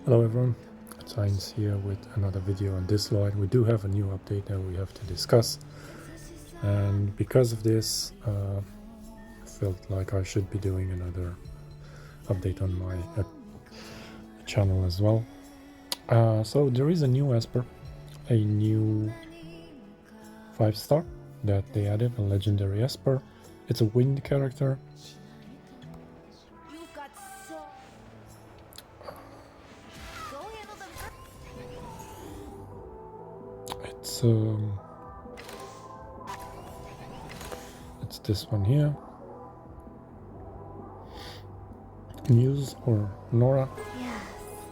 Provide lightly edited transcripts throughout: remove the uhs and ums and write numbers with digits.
Hello everyone, it's Ains here with another video on Dislyte. We do have a new update that we have to discuss, and because of this I felt like I should be doing another update on my channel as well. So there is a new Esper, a new 5-star that they added, a legendary Esper. It's a wind character. It's this one here, Muse or Norah.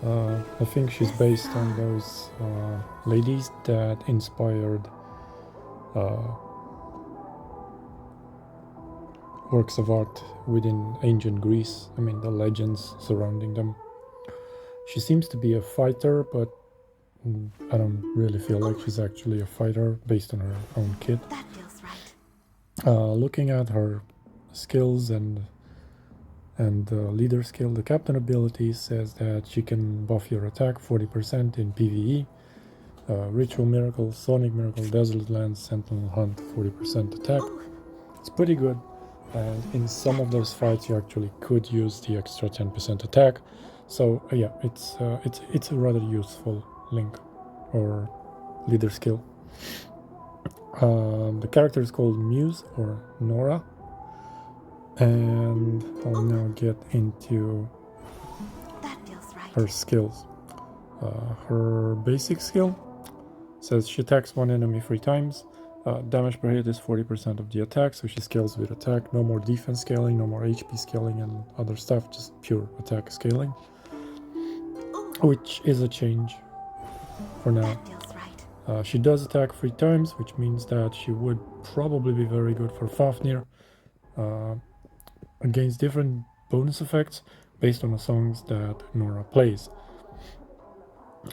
I think she's based on those ladies that inspired works of art within ancient Greece. I mean, the legends surrounding them. She seems to be a fighter, but I don't really feel like she's actually a fighter based on her own kit. That feels right. Looking at her skills and leader skill, the captain ability says that she can buff your attack 40% in PvE. Ritual Miracle, Sonic Miracle, Desert Lands, Sentinel Hunt, 40% attack. It's pretty good, and in some of those fights you actually could use the extra 10% attack. So yeah, it's a rather useful link or leader skill. The character is called Muse or Norah, and I'll now get into her skills. Her basic skill says she attacks one enemy 3 times. Damage per hit is 40% of the attack, so she scales with attack. No more defense scaling, no more HP scaling and other stuff, just pure attack scaling, which is a change for now. She does attack 3 times, which means that she would probably be very good for Fafnir against different bonus effects based on the songs that Norah plays.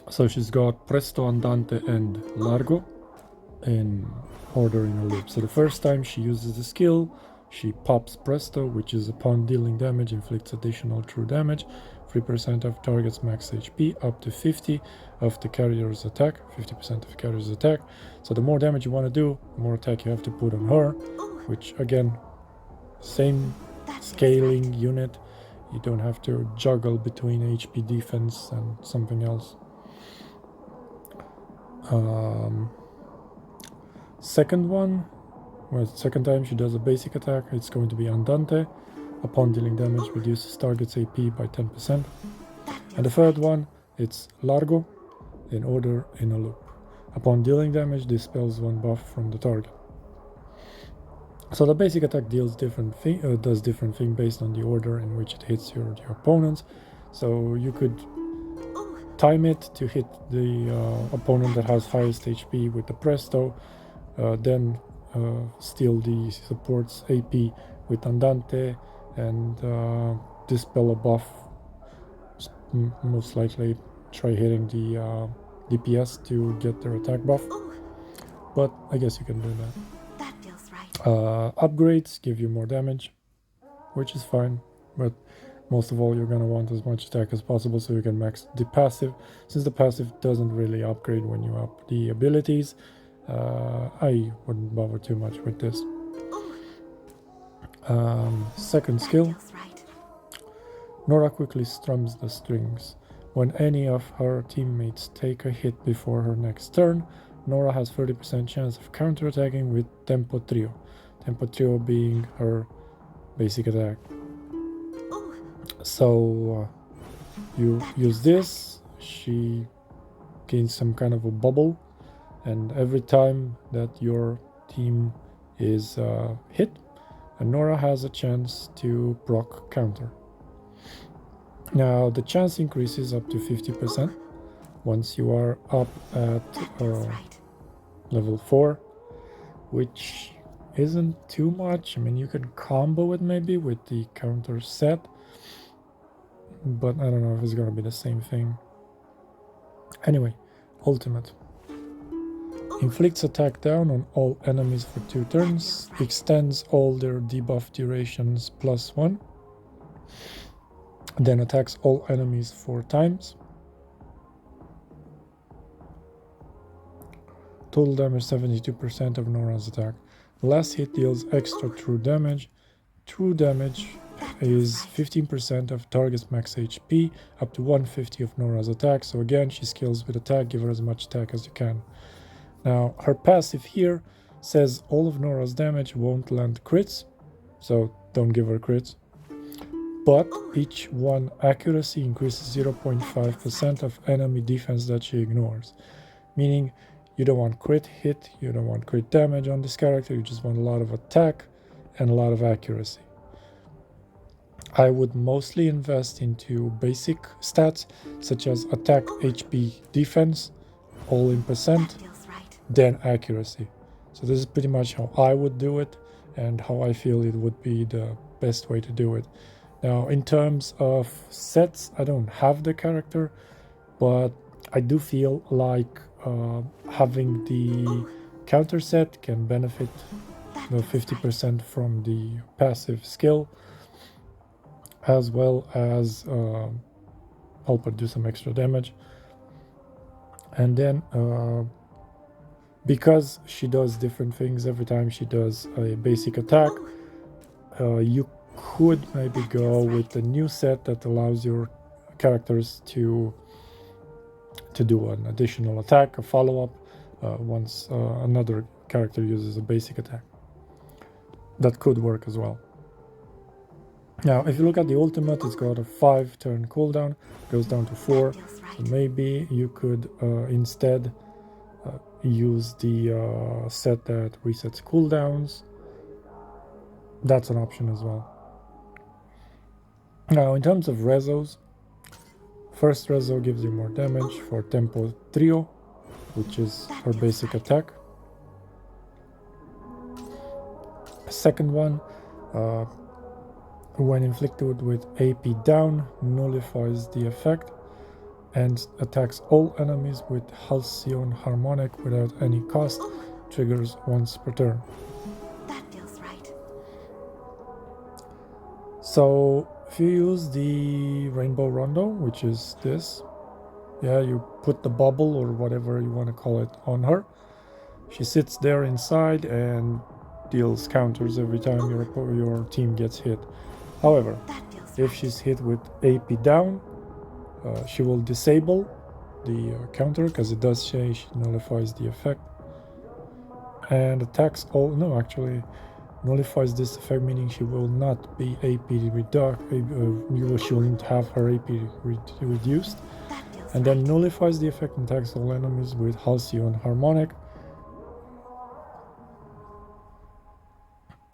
So she's got Presto, Andante and Largo in order in a loop. So the first time she uses the skill, she pops Presto, which is upon dealing damage inflicts additional true damage, 3% of target's max HP, up to 50 of the carrier's attack, 50% of the carrier's attack. So the more damage you want to do, the more attack you have to put on her, which again, same scaling unit. You don't have to juggle between HP defense and something else. Second one, well, second time she does a basic attack, it's going to be Andante. Upon dealing damage, reduces target's AP by 10%. And the third one, it's Largo, in order in a loop. Upon dealing damage, dispels one buff from the target. So the basic attack deals different does different thing based on the order in which it hits your opponents. So you could time it to hit the opponent that has highest HP with the Presto, then steal the support's AP with Andante, and dispel a buff. Most likely try hitting the DPS to get their attack buff, but I guess you can do that. That feels right. Upgrades give you more damage, which is fine, but most of all you're gonna want as much attack as possible so you can max the passive. Since the passive doesn't really upgrade when you up the abilities, I wouldn't bother too much with this. Second skill, Norah quickly strums the strings. When any of her teammates take a hit before her next turn, Norah has 30% chance of counterattacking with Tempo Trio. Tempo Trio being her basic attack. So you use this, she gains some kind of a bubble, and every time that your team is hit, Norah has a chance to proc counter. Now the chance increases up to 50% once you are up at level 4, which isn't too much. I mean, you can combo it maybe with the counter set, but I don't know if it's gonna be the same thing. Anyway, ultimate. Inflicts attack down on all enemies for 2 turns, extends all their debuff durations +1, then attacks all enemies 4 times. total damage 72% of Norah's attack. The last hit deals extra true damage. True damage is 15% of target's max HP, up to 150 of Norah's attack. So again, she scales with attack, give her as much attack as you can. Now, her passive here says all of Norah's damage won't land crits, so don't give her crits. But each one accuracy increases 0.5% of enemy defense that she ignores. Meaning, you don't want crit hit, you don't want crit damage on this character, you just want a lot of attack and a lot of accuracy. I would mostly invest into basic stats, such as attack, HP, defense, all in percent, then accuracy. So this is pretty much how I would do it, and how I feel it would be the best way to do it. Now, in terms of sets, I don't have the character, but I do feel like having the counter set can benefit the 50% from the passive skill, as well as help her do some extra damage. And then because she does different things every time she does a basic attack, you could maybe go with the new set that allows your characters to do an additional attack, a follow-up, once another character uses a basic attack. That could work as well. Now, if you look at the ultimate, it's got a 5-turn cooldown, goes down to 4. So maybe you could instead use the set that resets cooldowns. That's an option as well. Now, in terms of rezos, first rezo gives you more damage for Tempo Trio, which is her basic attack. Second one, when inflicted with AP down, nullifies the effect and attacks all enemies with Halcyon Harmonic without any cost, triggers once per turn. That feels right. So if you use the Rainbow Rondo, which is this, yeah, you put the bubble or whatever you want to call it on her. She sits there inside and deals counters every time your team gets hit. However, if she's hit with AP down, she will disable the counter, because it does say she nullifies the effect, and attacks all, no, actually nullifies this effect, meaning she will not be AP she won't have her AP reduced, and then nullifies the effect and attacks all enemies with Halcyon Harmonic.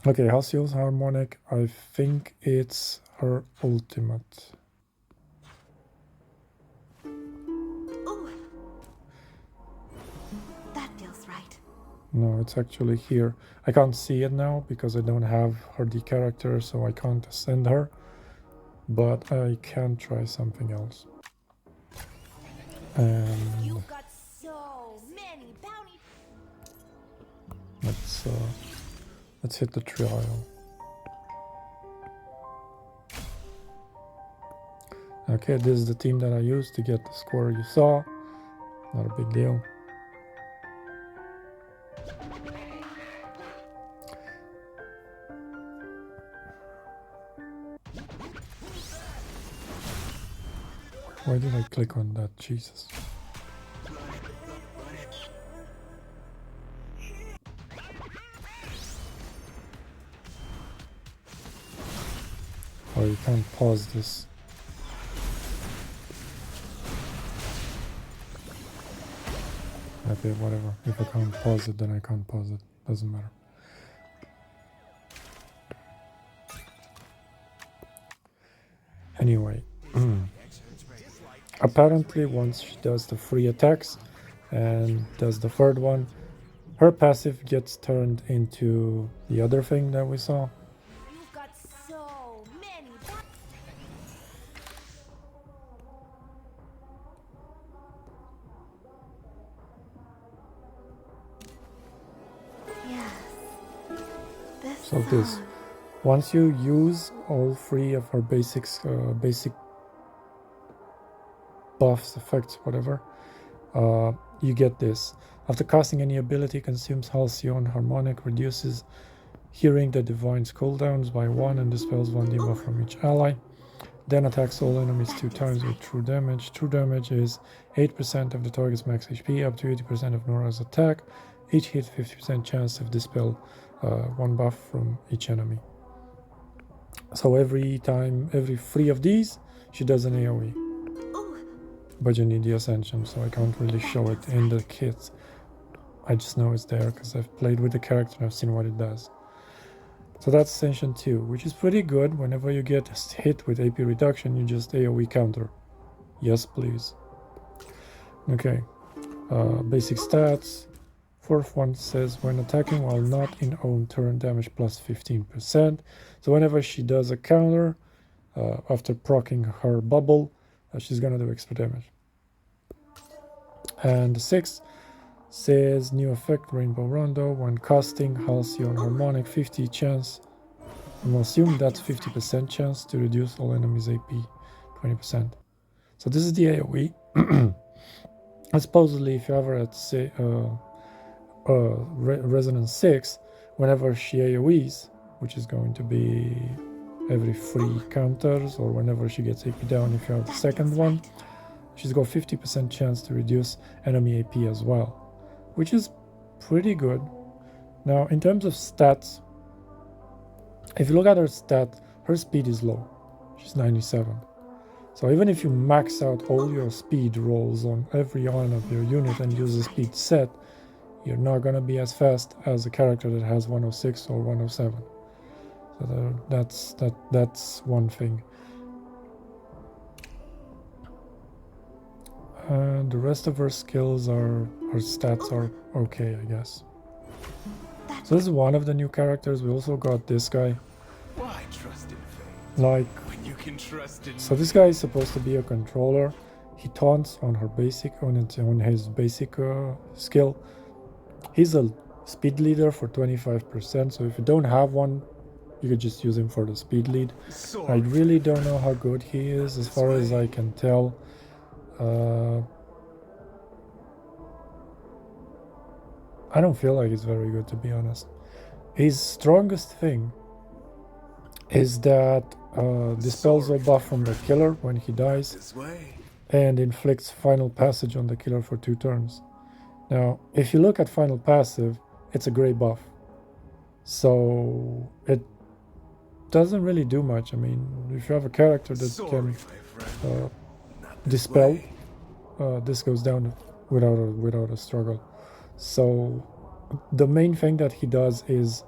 Okay, Halcyon Harmonic, I think it's her ultimate. No, it's actually here. I can't see it now because I don't have her D character, so I can't ascend her. But I can try something else. You got so many bounty. Let's hit the trial. Okay, this is the team that I used to get the score you saw. Not a big deal. Why did I click on that? Jesus. Oh, you can't pause this. Okay, whatever. If I can't pause it, then I can't pause it. Doesn't matter. Anyway. Apparently, once she does the free attacks and does the third one, her passive gets turned into the other thing that we saw. You've got so many. Yes. So this, once you use all three of her basic buffs, effects, whatever, you get this. After casting any ability, consumes Halcyon Harmonic, reduces hearing the Divine's cooldowns by 1 and dispels 1 debuff from each ally. Then attacks all enemies 2 times with true damage. True damage is 8% of the target's max HP, up to 80% of Norah's attack. Each hit 50% chance to dispel 1 buff from each enemy. So every 3 of these, she does an AoE. But you need the Ascension, so I can't really show it in the kit. I just know it's there because I've played with the character and I've seen what it does. So that's Ascension 2, which is pretty good. Whenever you get hit with AP reduction, you just AoE counter. Yes, please. Okay, basic stats. Fourth one says when attacking while not in own turn, damage plus 15%. So whenever she does a counter, after proccing her bubble, she's gonna do extra damage. And the sixth says new effect, Rainbow Rondo. When casting Halcyon Harmonic, 50 chance. I'm assume that's 50% chance to reduce all enemies AP 20%. So this is the AoE. And supposedly, if you ever at say Resonance 6, whenever she AoEs, which is going to be every 3 counters, or whenever she gets AP down, if you have the second one, she's got 50% chance to reduce enemy AP as well, which is pretty good. Now, in terms of stats, if you look at her stat, her speed is low. She's 97. So even if you max out all your speed rolls on every one of your unit and use a speed set, you're not going to be as fast as a character that has 106 or 107. So that's one thing. And the rest of her skills her stats are okay, I guess. So this is one of the new characters. We also got this guy. Why trust in fate? Like, When you can trust in so this guy is supposed to be a controller. He taunts on his basic skill. He's a speed leader for 25%. So if you don't have one, you could just use him for the speed lead. I really don't know how good he is, as far as I can tell. I don't feel like he's very good, to be honest. His strongest thing is that dispels all buff from the killer when he dies, this way. and inflicts final passage on the killer for 2 turns. Now, if you look at final passive, it's a gray buff, so it doesn't really do much. I mean, if you have a character that can dispel, this goes down without a struggle. So the main thing that he does is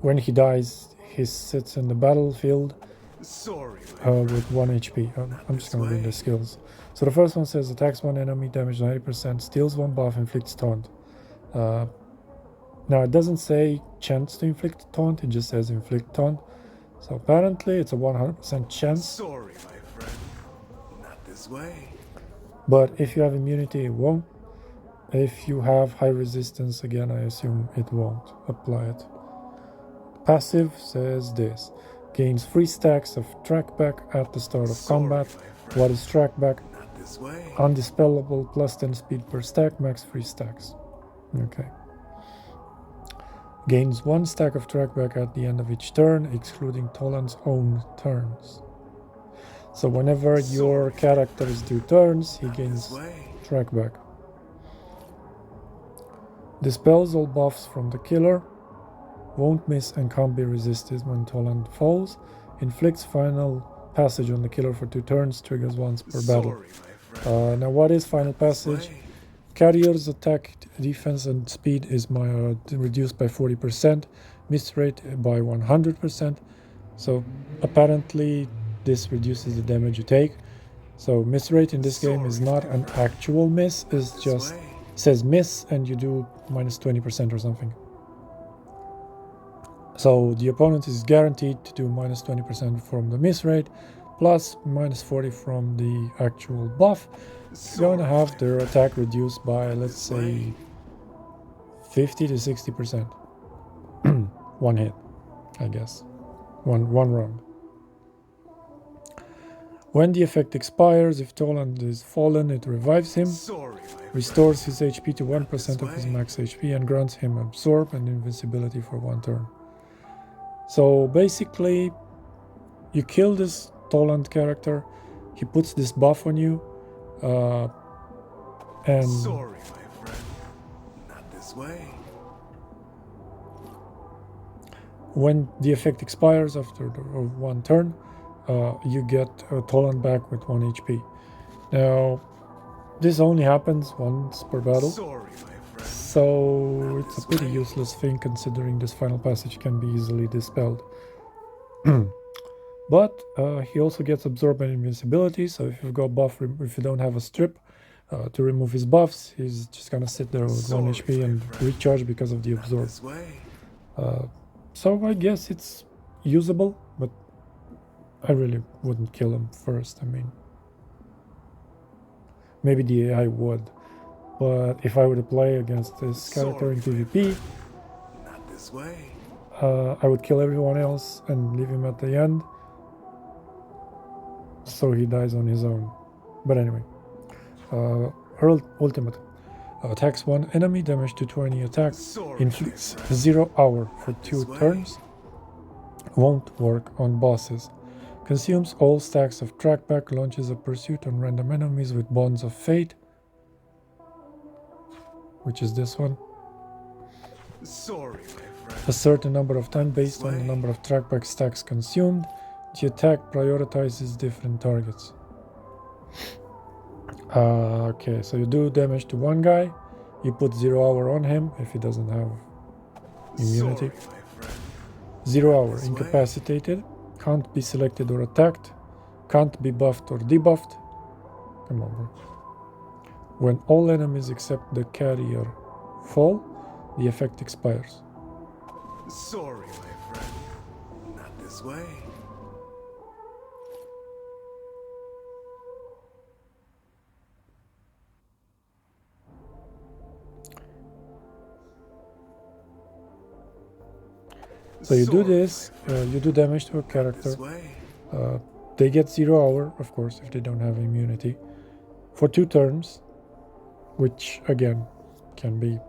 when he dies, he sits in the battlefield with 1 HP. I'm just gonna read the skills. So the first one says attacks 1 enemy, damage 90%, steals 1 buff, inflicts taunt. Now it doesn't say chance to inflict taunt, it just says inflict taunt. So apparently it's a 100% chance. Sorry, my friend. Not this way. But if you have immunity, it won't. If you have high resistance, again, I assume it won't apply it. Passive says this. Gains 3 stacks of trackback at the start of combat. What is trackback? Not this way. Undispellable, plus 10 speed per stack, max 3 stacks. Okay. Gains 1 stack of trackback at the end of each turn, excluding Toland's own turns. So whenever your characters do turns, he gains trackback. Dispels all buffs from the killer. Won't miss and can't be resisted when Toland falls. Inflicts final passage on the killer for 2 turns. Triggers once per battle. Now what is final passage? Carrier's attack, defense and speed is reduced by 40%. Miss rate by 100%. So apparently this reduces the damage you take. So miss rate in this game is not an actual miss. It's just says miss and you do minus 20% or something. So the opponent is guaranteed to do minus 20% from the miss rate, plus minus 40 from the actual buff. You're going to have their attack reduced by, let's say, 50 to 60%. One hit, I guess. One round. When the effect expires, if Toland is fallen, it revives him, Sorry, my friend. restores his HP to 1% of his way. max HP, and grants him absorb and invincibility for 1 turn. So basically, you kill this Toland character, he puts this buff on you, and Sorry, my friend. Not this way. when the effect expires after 1 turn, you get Toland back with 1 HP. Now, this only happens once per battle, Sorry, my friend. so it's a this pretty way. useless thing considering this final passage can be easily dispelled. But he also gets absorb and invincibility, so if you've got buff, if you don't have a strip to remove his buffs, he's just gonna sit there with 1 Sorry, HP my and friend. recharge because of the Not absorb. this way. So I guess it's usable, but I really wouldn't kill him first. I mean, maybe the AI would, but if I were to play against this character in Sorry, PvP, Not this way. I would kill everyone else and leave him at the end, so he dies on his own. But anyway, her ultimate attacks 1 enemy, damage to 20 attack, Sorry, inflicts my friend. 0 hour for 2 way. turns, won't work on bosses, consumes all stacks of trackback, launches a pursuit on random enemies with bonds of fate, which is this one, Sorry, my friend. a certain number of times based on the way. number of trackback stacks consumed. The attack prioritizes different targets. Okay, so you do damage to one guy, you put 0 hour on him if he doesn't have immunity. Sorry, my friend. 0 hour, way. incapacitated, can't be selected or attacked, can't be buffed or debuffed. Come on, bro. When all enemies except the carrier fall, the effect expires. Sorry, my friend. Not this way. So you do Sorry, this, you do damage to a character. This way. They get 0 hour, of course, if they don't have immunity, for 2 turns, which again can be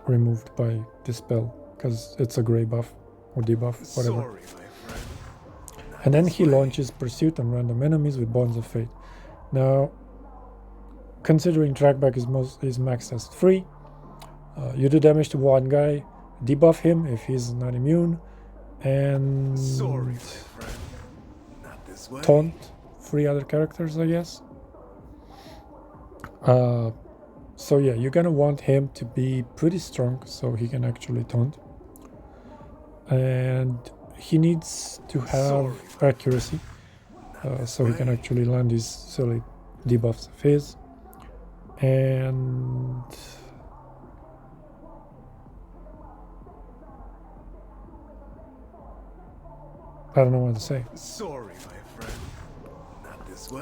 removed by dispel because it's a gray buff or debuff, whatever. Sorry, my friend. And then he launches pursuit on random enemies with bonds of fate. Now, considering trackback is maxed as 3, you do damage to one guy, debuff him if he's not immune, and Sorry, my friend. Not this way. taunt 3 other characters, I guess. So yeah, you're gonna want him to be pretty strong so he can actually taunt, and he needs to have accuracy so he can actually land these silly debuffs of his. And I don't know what to say. Sorry, my friend. Not this way.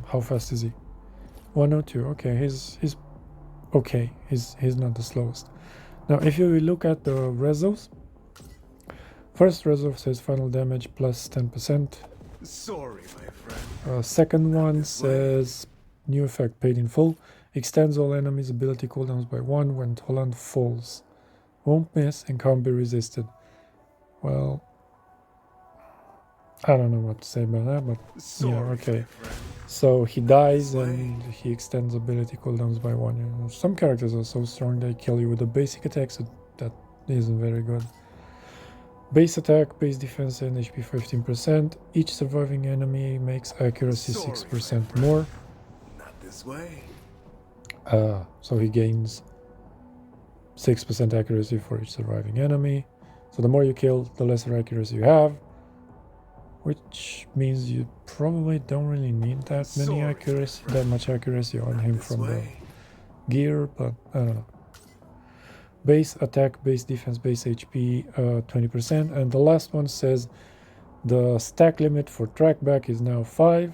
How fast is he? 102. Okay, he's okay. He's not the slowest. Now, if you look at the resos, first reso says final damage plus 10%. Sorry, my friend. Second one this way. says new effect paid in full. Extends all enemies' ability cooldowns by 1 when Toland falls. Won't miss and can't be resisted. Well, I don't know what to say about that, but Sorry, yeah, okay. my friend. So he dies this way. and he extends ability cooldowns by 1. You know, some characters are so strong they kill you with a basic attack, so that isn't very good. Base attack, base defense, and HP 15%. Each surviving enemy makes accuracy Sorry, 6% my more. Not this way. So he gains 6% accuracy for each surviving enemy. So the more you kill, the lesser accuracy you have, which means you probably don't really need that many Sorry, accuracy, my friend. that much accuracy on him This from the way. gear, but I don't know. Base attack, base defense, base HP 20%, and the last one says the stack limit for trackback is now 5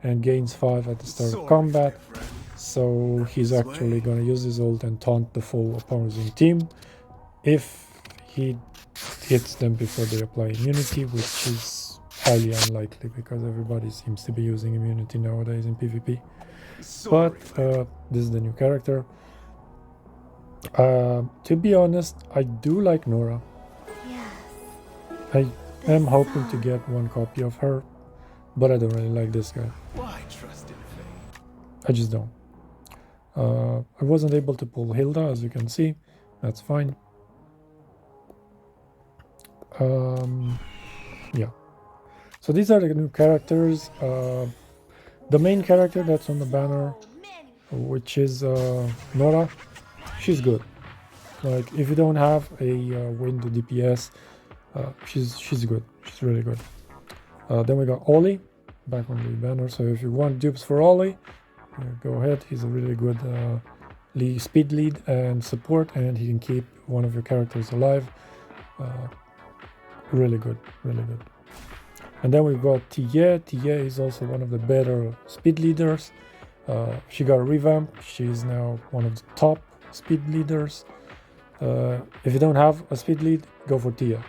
and gains 5 at the start Sorry, of combat. my friend. So he's this actually way. going to use his ult and taunt the full opposing team if he hits them before they apply immunity, which is highly unlikely because everybody seems to be using immunity nowadays in PvP. Sorry. But this is the new character. To be honest, I do like Norah. Yes. I am hoping to get one copy of her, but I don't really like this guy. Why trust in fate? I just don't. I wasn't able to pull Hilda, as you can see. That's fine. Yeah. So these are the new characters. The main character that's on the banner, which is Norah, she's good. Like, if you don't have a wind DPS, she's good. She's really good. Then we got Ollie back on the banner. So if you want dupes for Ollie, go ahead. He's a really good speed lead and support, and he can keep one of your characters alive. Really good, really good. And then we've got Tia. Tia is also one of the better speed leaders. She got a revamp. She's now one of the top speed leaders. If you don't have a speed lead, go for Tia.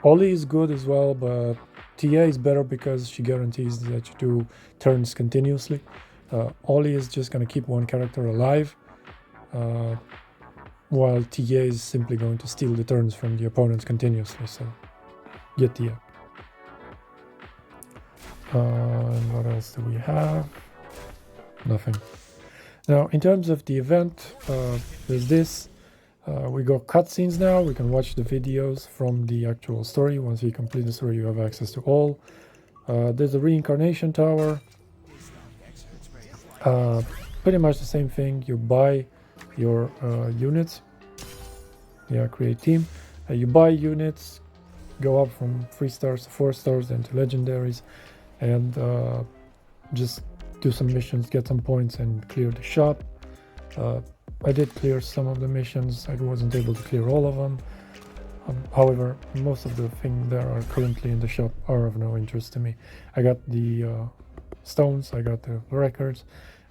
Ollie is good as well, but Tia is better because she guarantees that you do turns continuously. Ollie is just going to keep one character alive, while Tia is simply going to steal the turns from the opponents continuously, so get Tia. And what else do we have? Nothing. Now, in terms of the event, there's this. We got cutscenes now. We can watch the videos from the actual story. Once you complete the story, you have access to all. There's a reincarnation tower. Pretty much the same thing. You buy your units. Yeah, create team. You buy units, go up from 3 stars to 4 stars, then to legendaries, and just do some missions, get some points, and clear the shop. I did clear some of the missions. I wasn't able to clear all of them. However, most of the things that are currently in the shop are of no interest to me. I got the stones, I got the records.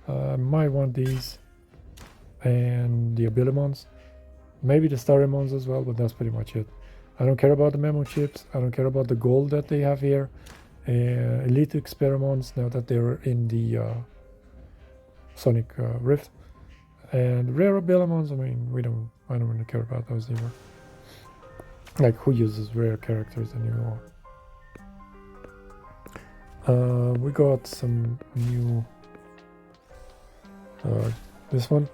Might want these and the abilimons, maybe the starimons as well, but that's pretty much it. I don't care about the memo chips. I don't care about the gold that they have here. Elite experiments now that they're in the Sonic Rift, and rare abilimons. I mean, I don't really care about those either. Like, who uses rare characters anymore? We got some new. This one.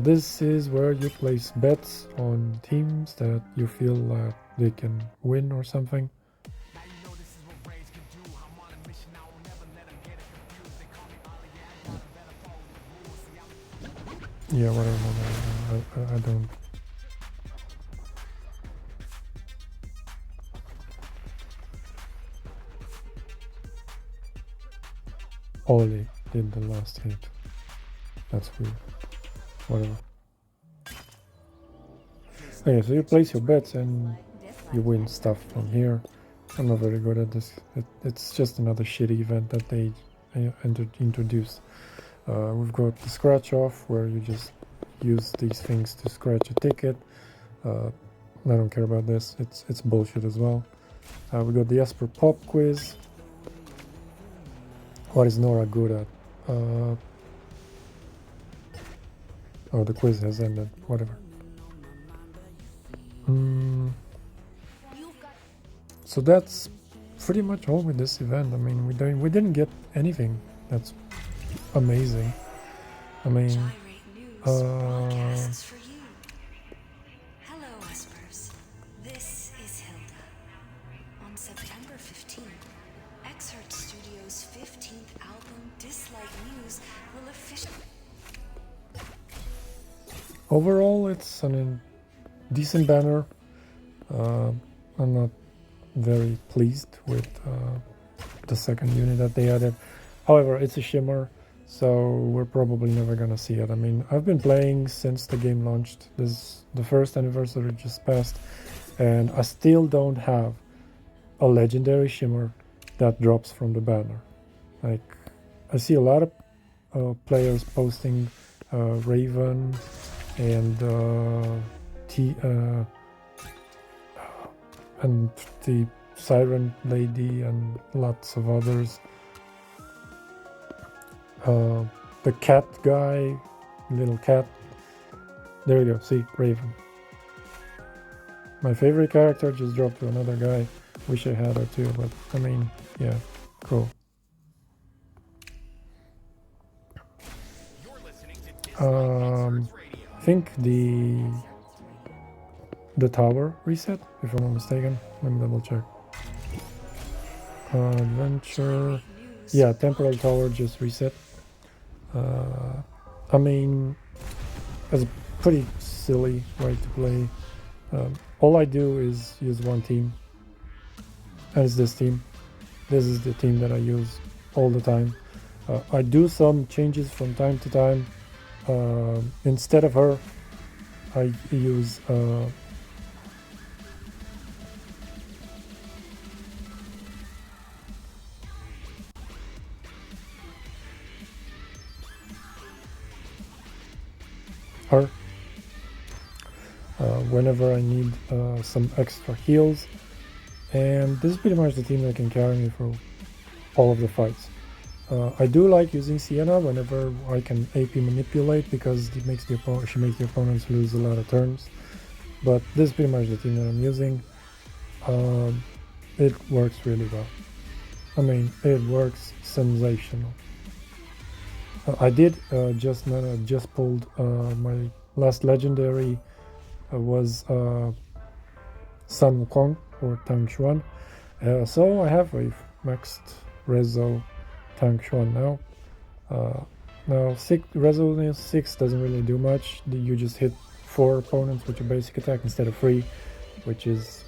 This is where you place bets on teams that you feel they can win or something. Yeah, whatever. I don't. Ollie did the last hit. That's weird. Whatever. Okay, so you place your bets and you win stuff from here. I'm not very good at this. It's just another shitty event that they introduced. We've got the scratch off, where you just use these things to scratch a ticket. I don't care about this. It's bullshit as well. We got the Esper Pop quiz. What is Norah good at? Oh, the quiz has ended. Whatever. So that's pretty much all with this event. I mean, we didn't get anything that's amazing. I mean, Podcasts for you. Hello, Espers. This is Hilda. On September 15th, Exert Studios' 15th album, Dislyte News, will officially. overall, it's a decent banner. I'm not very pleased with the second unit that they added. However, it's a shimmer, so we're probably never gonna see it. I mean, I've been playing since the game launched. The first anniversary just passed, and I still don't have a legendary shimmer that drops from the banner. Like, I see a lot of players posting Raven and the Siren Lady and lots of others. The cat guy, little cat. There you go, see, Raven. My favorite character just dropped to another guy. Wish I had her too, but I mean, yeah, cool. I think the tower reset, if I'm not mistaken. Let me double check. Adventure. Yeah, temporal tower just reset. I mean, it's a pretty silly way to play. All I do is use one team, and it's this team. This is the team that I use all the time. I do some changes from time to time. Instead of her, I use her whenever I need some extra heals, and this is pretty much the team that can carry me through all of the fights. I do like using Sienna whenever I can AP manipulate, because she makes the opponents lose a lot of turns. But this is pretty much the team that I'm using. It works really well. I mean, it works sensational. I did just pulled my last legendary was Sun Wukong or Tang Xuan. So I have a maxed Rezo Tang Xuan now. Now Rezo 6 doesn't really do much. You just hit 4 opponents with your basic attack instead of 3, which is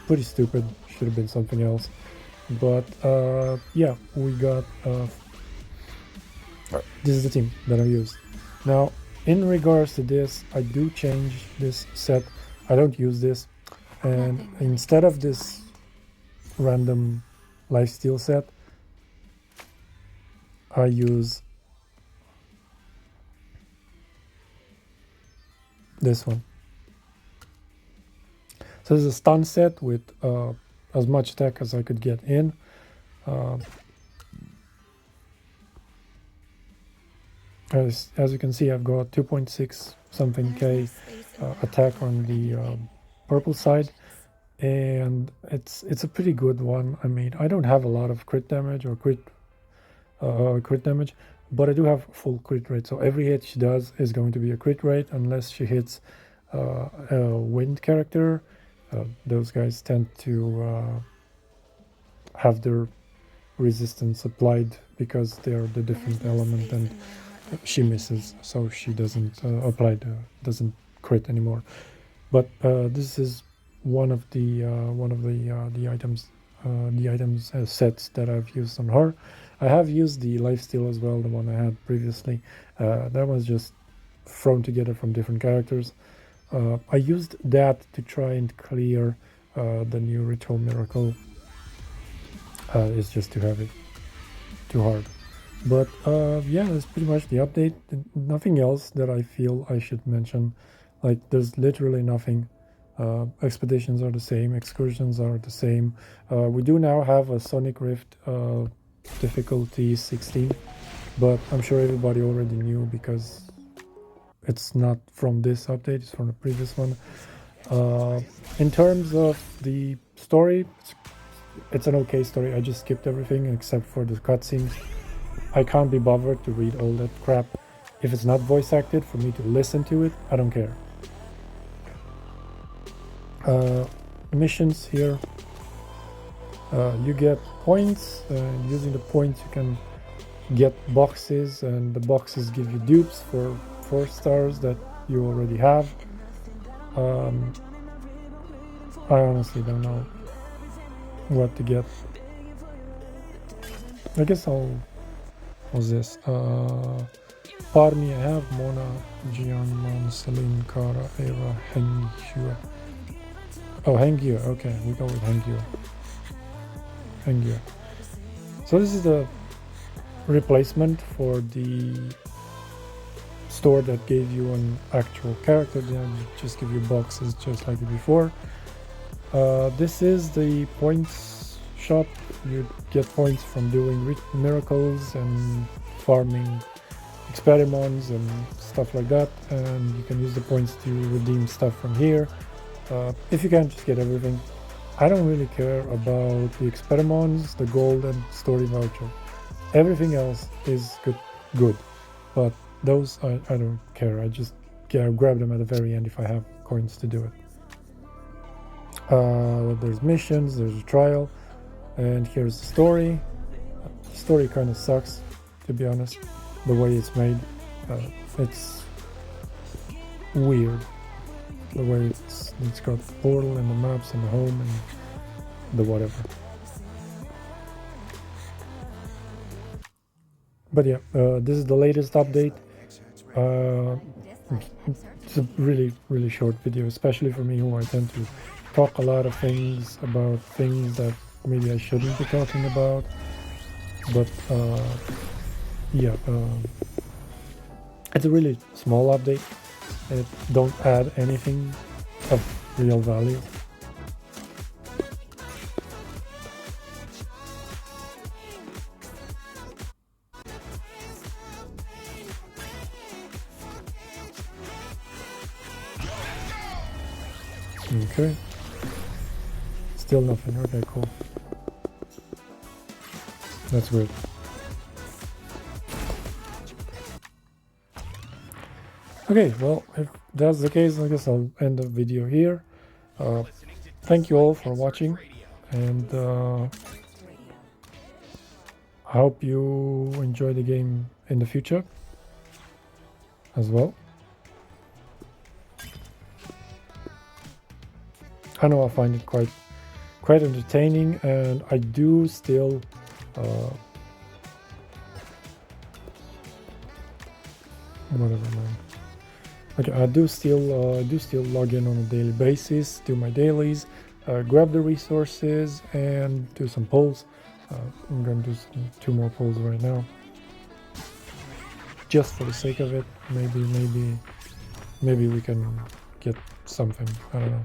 pretty stupid. Should have been something else. But yeah, we got this is the team that I use. Now, in regards to this, I do change this set. I don't use this, and instead of this random lifesteal set, I use this one. So this is a stun set with as much attack as I could get in. As you can see, I've got 2.6 something K attack on the purple side, and it's a pretty good one. I mean, I don't have a lot of crit damage or crit damage, but I do have full crit rate. So every hit she does is going to be a crit rate, unless she hits a wind character. Those guys tend to have their resistance applied because they're the different element, and she misses, so she doesn't doesn't crit anymore. But this is one of the items sets that I've used on her. I have used the lifesteal as well, the one I had previously. That was just thrown together from different characters. I used that to try and clear the new Ritual Miracle. It's just too heavy, too hard. But yeah, that's pretty much the update. Nothing else that I feel I should mention. Like, there's literally nothing. Expeditions are the same, excursions are the same. We do now have a Sonic Rift difficulty 16, but I'm sure everybody already knew because it's not from this update, it's from the previous one. In terms of the story, it's an okay story. I just skipped everything except for the cutscenes. I can't be bothered to read all that crap. If it's not voice acted, for me to listen to it, I don't care. Missions here. You get points, and using the points you can get boxes, and the boxes give you dupes for 4 stars that you already have. I honestly don't know what to get. I guess what's this? Parmi I have Mona, Jian, Mon, Celine, Kara, Eva, Hengyue. Oh, Hengyue, okay, we go with Hengyue. So this is the replacement for the store that gave you an actual character. They just give you boxes just like before. This is the points shop. You get points from doing miracles and farming experiments and stuff like that, and you can use the points to redeem stuff from here. If you can, just get everything. I don't really care about the experiments, the gold and story voucher. Everything else is good, but those I don't care. I just grab them at the very end if I have coins to do it. There's missions, there's a trial, and here's the story. The story kind of sucks, to be honest, the way it's made. It's weird, the way it's got the portal and the maps and the home and the whatever. But yeah, this is the latest update. It's a really short video, especially for me, who I tend to talk a lot of things about things that maybe I shouldn't be talking about. But yeah, it's a really small update. It don't add anything of real value. Okay. Still nothing. Okay, cool. That's weird. Okay, well, if that's the case, I guess I'll end the video here. Thank you all for watching, and I hope you enjoy the game in the future as well. I know I find it quite entertaining, and I do still whatever, man. Okay, I do still log in on a daily basis, do my dailies, grab the resources, and do some polls. I'm gonna do 2 more polls right now, just for the sake of it. Maybe we can get something. I don't know.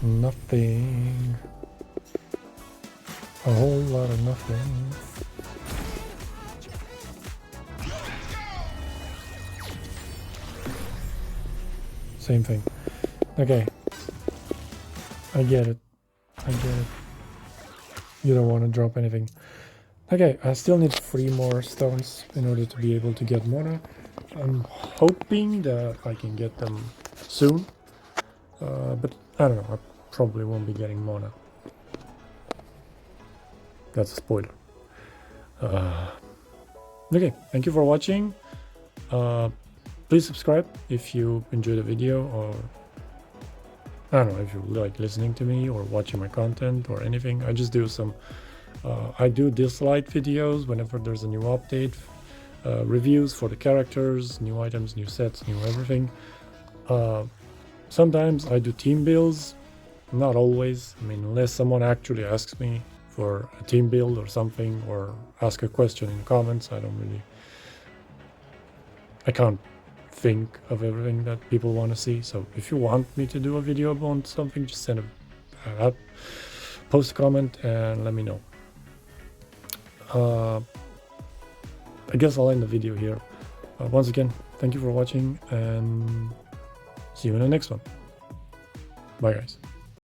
Nothing. A whole lot of nothing. Same thing. Okay. I get it. You don't want to drop anything. Okay, I still need 3 more stones in order to be able to get Norah. I'm hoping that I can get them soon. But I don't know, I probably won't be getting Norah. That's a spoiler. Okay, thank you for watching. Please subscribe if you enjoyed the video, or I don't know, if you like listening to me or watching my content or anything. I just do some I do Dislyte videos whenever there's a new update, reviews for the characters, new items, new sets, new everything. Sometimes I do team builds, not always. I mean, unless someone actually asks me for a team build or something, or ask a question in the comments, I can't think of everything that people want to see. So if you want me to do a video on something, just send a post a comment and let me know. I guess I'll end the video here. Once again, thank you for watching, and see you in the next one. Bye guys.